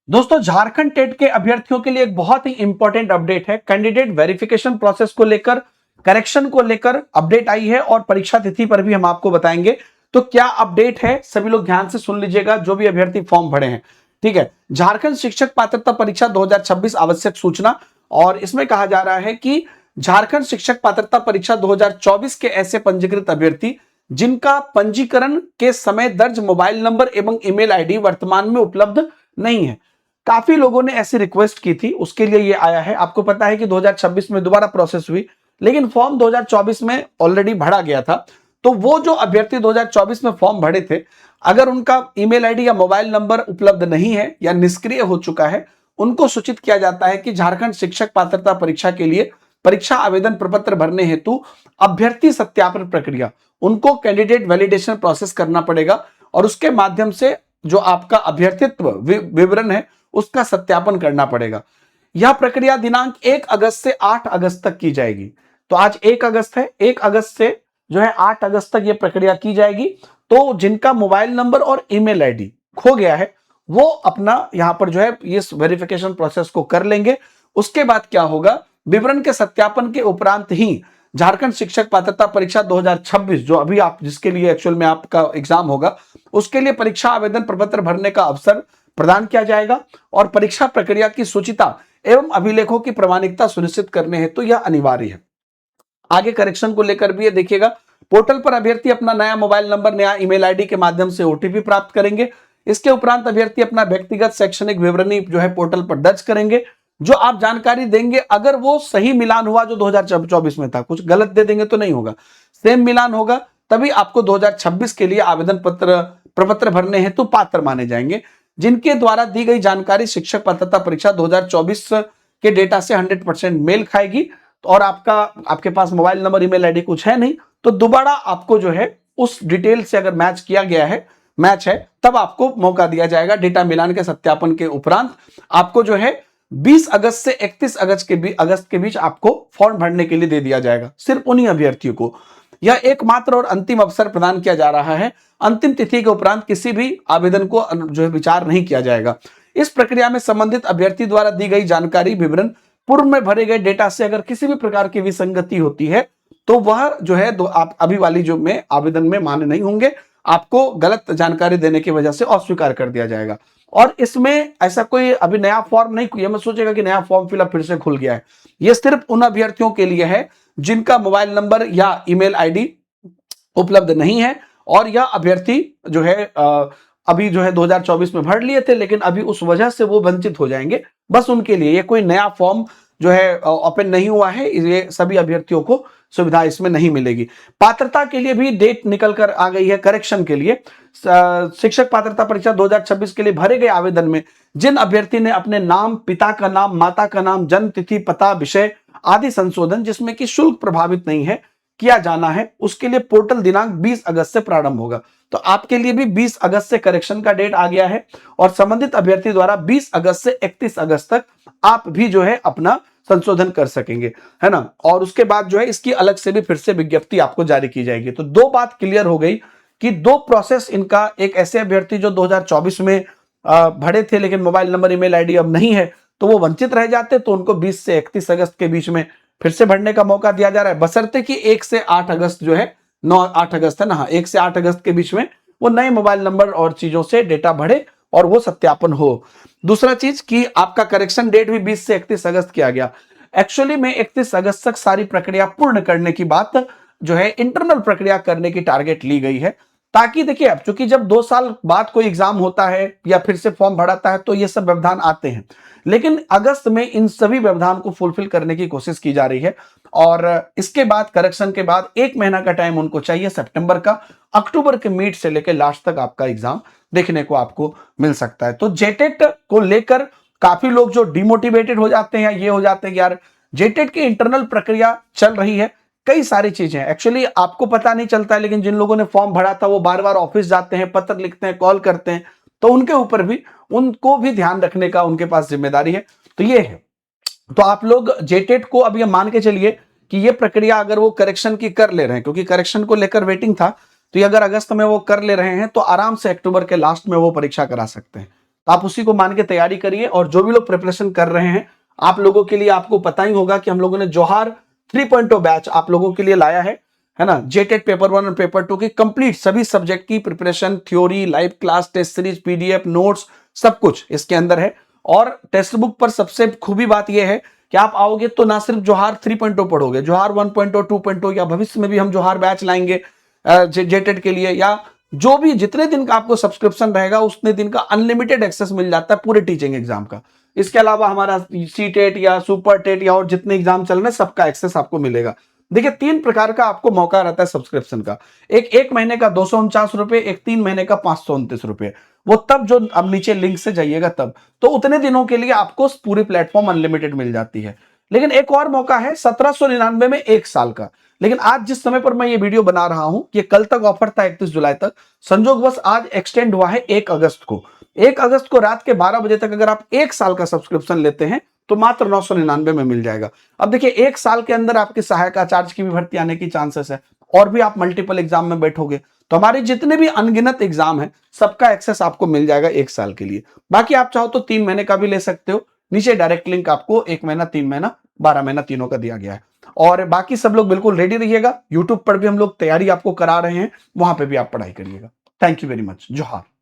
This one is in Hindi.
दोस्तों, झारखंड टेट के अभ्यर्थियों के लिए एक बहुत ही इंपॉर्टेंट अपडेट है। कैंडिडेट वेरिफिकेशन प्रोसेस को लेकर, करेक्शन को लेकर अपडेट आई है और परीक्षा तिथि पर भी हम आपको बताएंगे। तो क्या अपडेट है, सभी लोग ध्यान से सुन लीजिएगा जो भी अभ्यर्थी फॉर्म भरे हैं। ठीक है, झारखंड शिक्षक पात्रता परीक्षा 2026 आवश्यक सूचना। और इसमें कहा जा रहा है कि झारखंड शिक्षक पात्रता परीक्षा 2024 के ऐसे पंजीकृत अभ्यर्थी जिनका पंजीकरण के समय दर्ज मोबाइल नंबर एवं ईमेल आईडी वर्तमान में उपलब्ध नहीं है। काफी लोगों ने ऐसी रिक्वेस्ट की थी, उसके लिए ये आया है। आपको पता है कि 2026 में दोबारा प्रोसेस हुई, लेकिन फॉर्म 2024 में ऑलरेडी भरा गया था। तो वो जो अभ्यर्थी 2024 में फॉर्म भरे थे, अगर उनका ईमेल आईडी या मोबाइल नंबर उपलब्ध नहीं है या निष्क्रिय हो चुका है, उनको सूचित किया जाता है कि झारखंड शिक्षक पात्रता परीक्षा के लिए परीक्षा आवेदन प्रपत्र भरने हेतु अभ्यर्थी सत्यापन प्रक्रिया, उनको कैंडिडेट वैलिडेशन प्रोसेस करना पड़ेगा और उसके माध्यम से जो आपका अभ्यर्थित्व विवरण है उसका सत्यापन करना पड़ेगा। यह प्रक्रिया दिनांक 1 अगस्त से 8 अगस्त तक की जाएगी। तो आज 1 अगस्त है, 1 अगस्त से जो है 8 अगस्त तक यह प्रक्रिया की जाएगी। तो जिनका मोबाइल नंबर और ईमेल आईडी खो गया है वो अपना यहां पर जो है इस वेरिफिकेशन प्रोसेस को कर लेंगे। उसके बाद क्या होगा, विवरण के सत्यापन के उपरांत ही झारखंड शिक्षक पात्रता परीक्षा 2026 जो अभी आप जिसके लिए एक्चुअल में आपका एग्जाम होगा, उसके लिए परीक्षा आवेदन प्रपत्र भरने का अवसर प्रदान किया जाएगा। और परीक्षा प्रक्रिया की सूचिता एवं अभिलेखों की प्रामाणिकता सुनिश्चित करने हेतु यह अनिवार्य है। आगे करेक्शन को लेकर भी ये देखिएगा, पोर्टल पर अभ्यर्थी अपना नया मोबाइल नंबर, नया ईमेल आईडी के माध्यम से ओटीपी प्राप्त करेंगे। इसके उपरांत अभ्यर्थी अपना व्यक्तिगत शैक्षणिक विवरणी जो है पोर्टल पर दर्ज करेंगे। जो आप जानकारी देंगे, अगर वो सही मिलान हुआ जो 2024 में था, कुछ गलत दे देंगे तो नहीं होगा, सेम मिलान होगा, तभी आपको 2026 के लिए आवेदन प्रपत्र भरने हेतु पात्र माने जाएंगे। जिनके द्वारा दी गई जानकारी शिक्षक पात्रता परीक्षा 2024 के डेटा से 100% मेल खाएगी और आपके पास मोबाइल नंबर, ईमेल आईडी कुछ है नहीं, तो दोबारा आपको जो है उस डिटेल से अगर मैच किया गया है, मैच है, तब आपको मौका दिया जाएगा। डेटा मिलान के सत्यापन के उपरांत आपको जो है 20 अगस्त से 31 अगस्त के बीच आपको फॉर्म भरने के लिए दे दिया जाएगा, सिर्फ उन्हीं अभ्यर्थियों को। यह एकमात्र और अंतिम अवसर प्रदान किया जा रहा है। अंतिम तिथि के उपरांत किसी भी आवेदन को जो है विचार नहीं किया जाएगा। इस प्रक्रिया में संबंधित अभ्यर्थी द्वारा दी गई जानकारी विवरण पूर्व में भरे गए डेटा से अगर किसी भी प्रकार की विसंगति होती है तो वह जो है आप अभी वाली जो में आवेदन में मान्य नहीं होंगे, आपको गलत जानकारी देने की वजह से अस्वीकार कर दिया जाएगा। और इसमें ऐसा कोई अभी नया फॉर्म नहीं, ये मत सोचेगा कि नया फॉर्म फिलअप फिर से खुल गया है। ये सिर्फ उन अभ्यर्थियों के लिए है जिनका मोबाइल नंबर या ईमेल आईडी उपलब्ध नहीं है और यह अभ्यर्थी जो है अभी जो है 2024 में भर लिए थे, लेकिन अभी उस वजह से वो वंचित हो जाएंगे। बस उनके लिए ये कोई नया फॉर्म जो है ओपन नहीं हुआ है, ये सभी अभ्यर्थियों को सुविधा इसमें नहीं मिलेगी। पात्रता के लिए भी डेट निकल कर आ गई है। करेक्शन के लिए शिक्षक पात्रता परीक्षा 2026 के लिए भरे गए आवेदन में जिन अभ्यर्थी ने अपने नाम, पिता का नाम, माता का नाम, जन्म तिथि, पता, विषय आदि संशोधन जिसमें कि शुल्क प्रभावित नहीं है किया जाना है, उसके लिए पोर्टल दिनांक 20 अगस्त से प्रारंभ होगा। तो आपके लिए भी 20 अगस्त से करेक्शन का डेट आ गया है और संबंधित अभ्यर्थी द्वारा 20 अगस्त से 31 अगस्त तक आप भी जो है अपना संशोधन कर सकेंगे, है ना। और उसके बाद जो है इसकी अलग से भी फिर से विज्ञप्ति आपको जारी की जाएगी। तो दो बात क्लियर हो गई कि दो प्रोसेस इनका, एक ऐसे अभ्यर्थी जो 2024 में भरे थे लेकिन मोबाइल नंबर, ईमेल आईडी अब नहीं है, तो वो वंचित रह जाते, तो उनको 20 से 31 अगस्त के बीच में फिर से भरने का मौका दिया जा रहा है, बशर्ते कि 1 से 8 अगस्त जो है, 8 अगस्त है ना, 1 से 8 अगस्त के बीच में वो नए मोबाइल नंबर और चीजों से डेटा भरे और वो सत्यापन हो। दूसरा चीज कि आपका करेक्शन डेट भी 20 से 31 अगस्त किया गया। एक्चुअली में 31 अगस्त तक सारी प्रक्रिया पूर्ण करने की बात जो है, इंटरनल प्रक्रिया करने की टारगेट ली गई है, ताकि देखिए अब चूंकि जब 2 साल बाद कोई एग्जाम होता है या फिर से फॉर्म भराता है तो ये सब व्यवधान आते हैं, लेकिन अगस्त में इन सभी व्यवधान को फुलफिल करने की कोशिश की जा रही है। और इसके बाद करेक्शन के बाद 1 महीना का टाइम उनको चाहिए सितंबर का। अक्टूबर के मिड से लेकर लास्ट तक आपका एग्जाम देखने को आपको मिल सकता है। तो जेटेट को लेकर काफी लोग जो डिमोटिवेटेड हो जाते हैं, ये हो जाते हैं कि यार जेटेट की इंटरनल प्रक्रिया चल रही है, कई सारी चीजें एक्चुअली आपको पता नहीं चलता है, लेकिन जिन लोगों ने फॉर्म भरा था वो बार बार ऑफिस जाते हैं, पत्र लिखते हैं, कॉल करते हैं, तो उनके ऊपर भी, उनको भी ध्यान रखने का उनके पास जिम्मेदारी है। तो ये है, तो आप लोग जेटेट को अब ये मान के चलिए कि ये प्रक्रिया अगर वो करेक्शन की कर ले रहे हैं, क्योंकि करेक्शन को लेकर वेटिंग था, तो ये अगर अगस्त में वो कर ले रहे हैं तो आराम से अक्टूबर के लास्ट में वो परीक्षा करा सकते हैं। तो आप उसी को मान के तैयारी करिए। और जो भी लोग प्रिपरेशन कर रहे हैं, आप लोगों के लिए आपको पता ही होगा कि हम लोगों ने जोहार 3.0 बैच आप लोगों के लिए लाया है ना। जेटेट पेपर 1 और पेपर 2 की कंप्लीट सभी सब्जेक्ट की preparation, theory, live class, test series, PDF, notes, सब कुछ इसके अंदर है। और टेक्स्ट बुक पर सबसे खूबी बात यह है कि आप आओगे तो ना सिर्फ जोहार 3.0 पढ़ोगे, जोहार 1.0, 2.0 या भविष्य में भी हम जोहार बैच लाएंगे जेटेट के लिए, या जो भी जितने दिन का आपको सब्सक्रिप्शन रहेगा उतने दिन का अनलिमिटेड एक्सेस मिल जाता है पूरे टीचिंग एग्जाम का। इसके अलावा हमारा सीटेट या सुपर टेट या और जितने एग्जाम चल रहे हैं सबका एक्सेस आपको मिलेगा। देखिए 3 प्रकार का आपको मौका रहता है सब्सक्रिप्शन का। एक महीने का 249 रुपए, एक 3 महीने का 529 रुपए। वो तब जो अब नीचे लिंक से जाइएगा तब, तो उतने दिनों के लिए आपको पूरी प्लेटफॉर्म अनलिमिटेड मिल जाती है। लेकिन एक और मौका है 1799 में 1 साल का। लेकिन आज जिस समय पर मैं ये वीडियो बना रहा हूं, ये कल तक ऑफर था 31 जुलाई तक, संजोगवश आज एक्सटेंड हुआ है 1 अगस्त को। 1 अगस्त को रात के 12 बजे तक अगर आप 1 साल का सब्सक्रिप्शन लेते हैं तो मात्र 999 में मिल जाएगा। अब देखिए 1 साल के अंदर आपके सहायक आचार्य की भी भर्ती आने की चांसेस है, और भी आप मल्टीपल एग्जाम में बैठोगे तो हमारे जितने भी अनगिनत एग्जाम है सबका एक्सेस आपको मिल जाएगा 1 साल के लिए। बाकी आप चाहो तो 3 महीने का भी ले सकते हो, नीचे डायरेक्ट लिंक आपको 1 महीना, 3 महीना, 12 महीना तीनों का दिया गया है। और बाकी सब लोग बिल्कुल रेडी रहिएगा, यूट्यूब पर भी हम लोग तैयारी आपको करा रहे हैं, वहां पे भी आप पढ़ाई करिएगा। Thank you very much. जोहार।